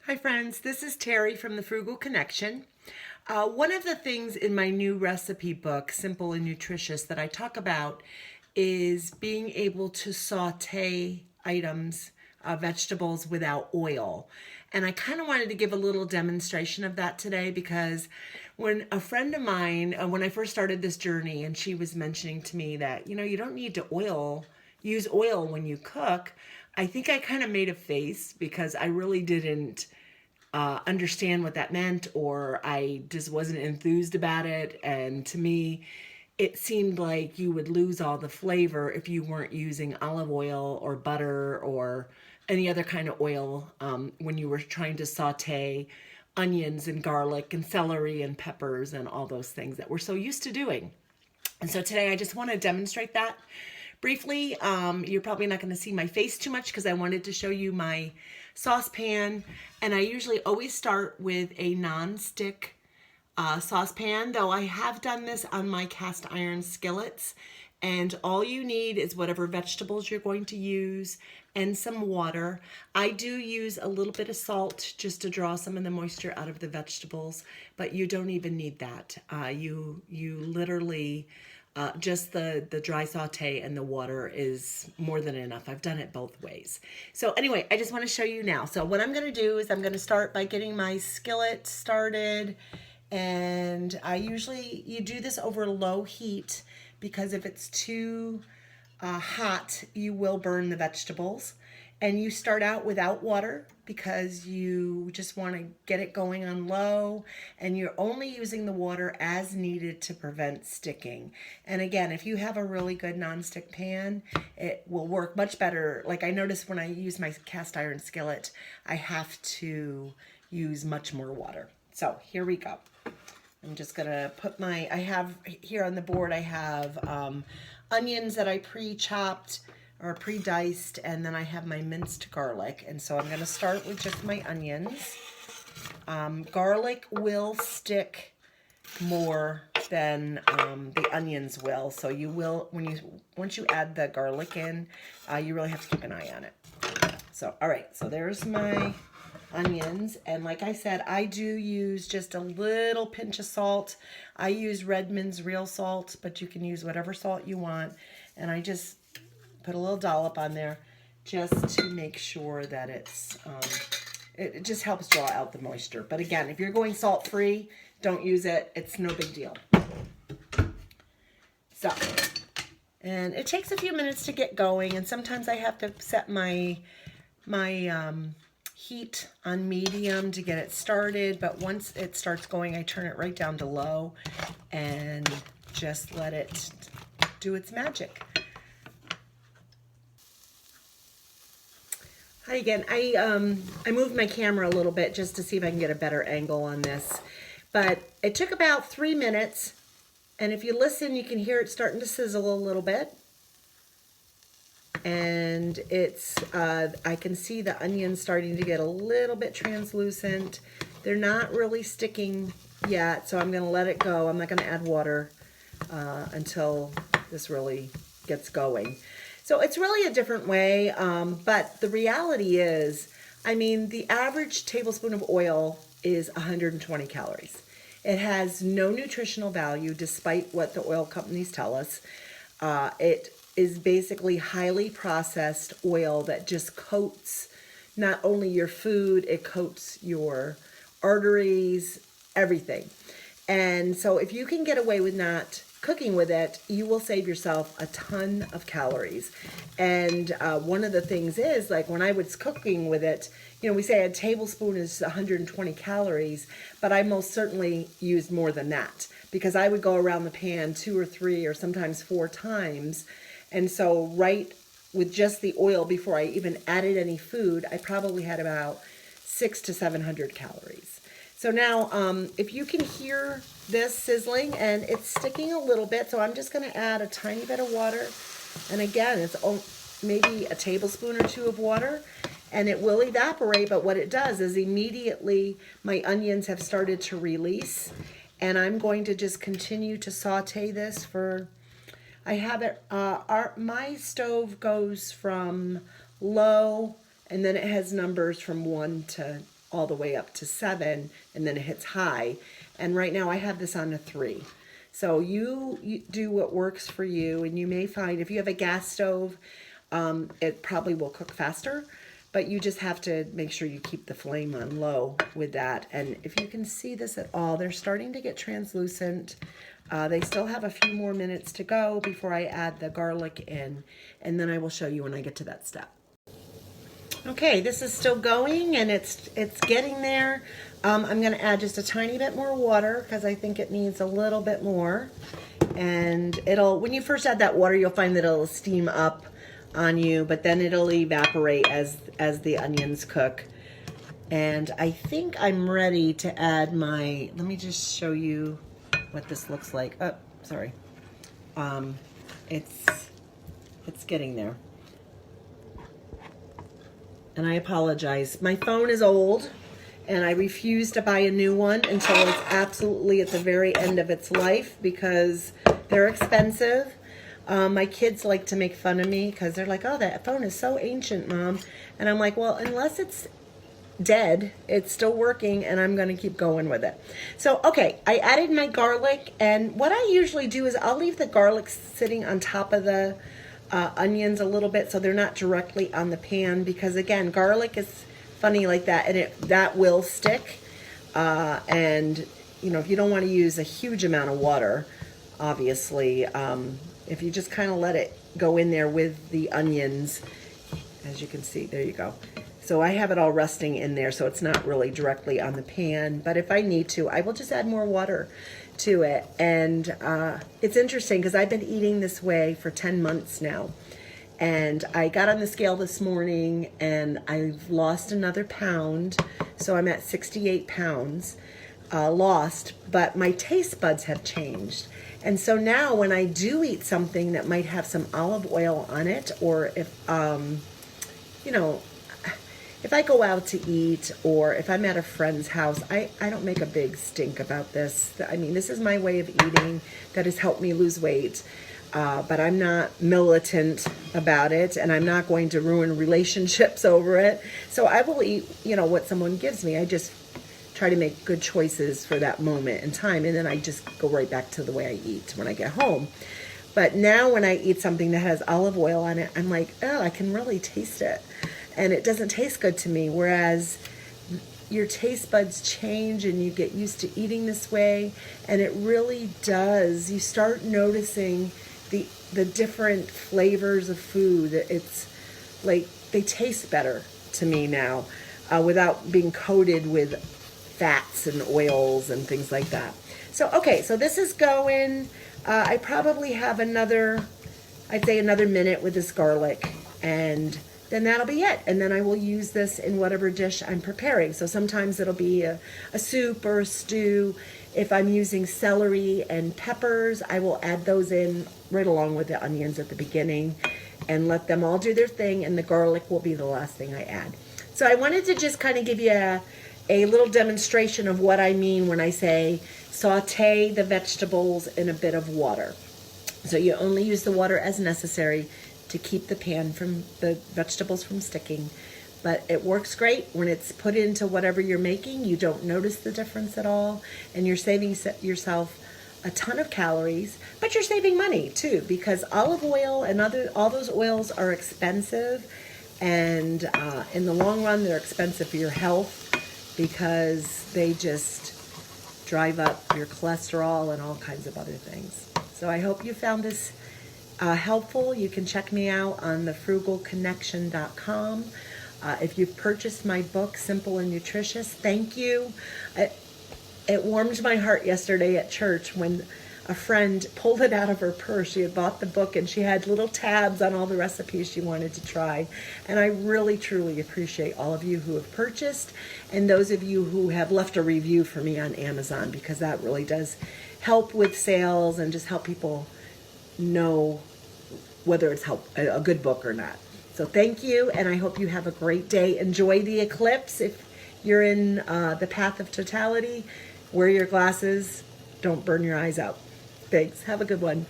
Hi friends, this is Terry from the Frugal Connection. One of the things in my new recipe book, Simple and Nutritious, that I talk about is being able to saute items, vegetables without oil. And I kind of wanted to give a little demonstration of that today because when a friend of mine, when I first started this journey, and she was mentioning to me that, you don't need to use oil when you cook. I think I kind of made a face because I really didn't understand what that meant, or I just wasn't enthused about it. And to me, it seemed like you would lose all the flavor if you weren't using olive oil or butter or any other kind of oil when you were trying to saute onions and garlic and celery and peppers and all those things that we're so used to doing. And so today I just want to demonstrate that briefly. You're probably not going to see my face too much because I wanted to show you my saucepan. And I usually always start with a non-stick saucepan, though I have done this on my cast iron skillets. And all you need is whatever vegetables you're going to use and some water. I do use a little bit of salt just to draw some of the moisture out of the vegetables, but you don't even need that. You literally, just the dry saute and the water is more than enough. I've done it both ways. So anyway, I just want to show you now. So what I'm going to do is I'm going to start by getting my skillet started. And you do this over low heat because if it's too hot, you will burn the vegetables. And you start out without water because you just want to get it going on low, and you're only using the water as needed to prevent sticking. And again, if you have a really good nonstick pan, it will work much better. Like I noticed when I use my cast iron skillet, I have to use much more water. So here we go. I'm just gonna put I have here on the board, I have onions that I pre-chopped or pre-diced, and then I have my minced garlic. And so I'm gonna start with just my onions. Garlic will stick more than the onions will. So you will, once you add the garlic in, you really have to keep an eye on it. So, all right, so there's my onions, and like I said, I do use just a little pinch of salt. I use Redmond's real salt, but you can use whatever salt you want, and I just put a little dollop on there just to make sure that it just helps draw out the moisture. But again, if you're going salt free, don't use it. It's no big deal. So, and it takes a few minutes to get going, and sometimes I have to set my heat on medium to get it started, but once it starts going, I turn it right down to low and just let it do its magic. Hi again. I moved my camera a little bit just to see if I can get a better angle on this, but it took about 3 minutes, and if you listen, you can hear it starting to sizzle a little bit. And it's, I can see the onions starting to get a little bit translucent. They're not really sticking yet, so I'm gonna let it go. I'm not gonna add water until this really gets going. So it's really a different way, but the reality is, I mean, the average tablespoon of oil is 120 calories. It has no nutritional value despite what the oil companies tell us. It is basically highly processed oil that just coats not only your food, it coats your arteries, everything. And so if you can get away with not cooking with it, you will save yourself a ton of calories. And one of the things is, like when I was cooking with it, we say a tablespoon is 120 calories, but I most certainly used more than that because I would go around the pan 2 or 3 or sometimes 4 times. And so right with just the oil, before I even added any food, I probably had about 600 to 700 calories. So now, if you can hear this sizzling and it's sticking a little bit, so I'm just gonna add a tiny bit of water. And again, it's maybe a tablespoon or 2 of water, and it will evaporate, but what it does is immediately my onions have started to release, and I'm going to just continue to saute this for, I have it, my stove goes from low, and then it has numbers from 1 to all the way up to 7, and then it hits high. And right now I have this on a 3. So you do what works for you, and you may find if you have a gas stove, it probably will cook faster, but you just have to make sure you keep the flame on low with that. And if you can see this at all, they're starting to get translucent. They still have a few more minutes to go before I add the garlic in, and then I will show you when I get to that step. Okay, this is still going, and it's getting there. I'm going to add just a tiny bit more water because I think it needs a little bit more. And when you first add that water, you'll find that it'll steam up on you, but then it'll evaporate as the onions cook. And I think I'm ready to add let me just show you what this looks like. Oh, sorry. It's getting there. And I apologize. My phone is old, and I refuse to buy a new one until it's absolutely at the very end of its life because they're expensive. My kids like to make fun of me because they're like, oh, that phone is so ancient, Mom. And I'm like, well, unless it's dead, it's still working, and I'm going to keep going with it. So, okay, I added my garlic, and what I usually do is I'll leave the garlic sitting on top of the onions a little bit so they're not directly on the pan, because again, garlic is funny like that, and that will stick. And you know, if you don't want to use a huge amount of water, obviously, if you just kind of let it go in there with the onions, as you can see, there you go. So I have it all resting in there, so it's not really directly on the pan, but if I need to, I will just add more water to it. And it's interesting because I've been eating this way for 10 months now, and I got on the scale this morning and I've lost another pound, so I'm at 68 pounds lost, but my taste buds have changed. And so now when I do eat something that might have some olive oil on it, or if you know, if I go out to eat or if I'm at a friend's house, I don't make a big stink about this. I mean, this is my way of eating that has helped me lose weight, but I'm not militant about it, and I'm not going to ruin relationships over it. So I will eat, you know, what someone gives me. I just try to make good choices for that moment in time, and then I just go right back to the way I eat when I get home. But now when I eat something that has olive oil on it, I'm like, oh, I can really taste it. And it doesn't taste good to me, whereas your taste buds change and you get used to eating this way, and it really does. You start noticing the different flavors of food. It's like they taste better to me now without being coated with fats and oils and things like that. So, okay, so this is going. I probably have I'd say another minute with this garlic, and then that'll be it. And then I will use this in whatever dish I'm preparing. So sometimes it'll be a soup or a stew. If I'm using celery and peppers, I will add those in right along with the onions at the beginning and let them all do their thing, and the garlic will be the last thing I add. So I wanted to just kind of give you a little demonstration of what I mean when I say saute the vegetables in a bit of water. So you only use the water as necessary to keep the vegetables from sticking. But it works great when it's put into whatever you're making. You don't notice the difference at all, and you're saving yourself a ton of calories, but you're saving money too, because olive oil and all those oils are expensive, and in the long run they're expensive for your health because they just drive up your cholesterol and all kinds of other things. So I hope you found this helpful. You can check me out on thefrugalconnection.com. If you've purchased my book, Simple and Nutritious, thank you. It warmed my heart yesterday at church when a friend pulled it out of her purse. She had bought the book and she had little tabs on all the recipes she wanted to try. And I really, truly appreciate all of you who have purchased, and those of you who have left a review for me on Amazon, because that really does help with sales and just help people know whether it's a good book or not. So thank you, and I hope you have a great day. Enjoy the eclipse. If you're in the path of totality, wear your glasses. Don't burn your eyes out. Thanks. Have a good one.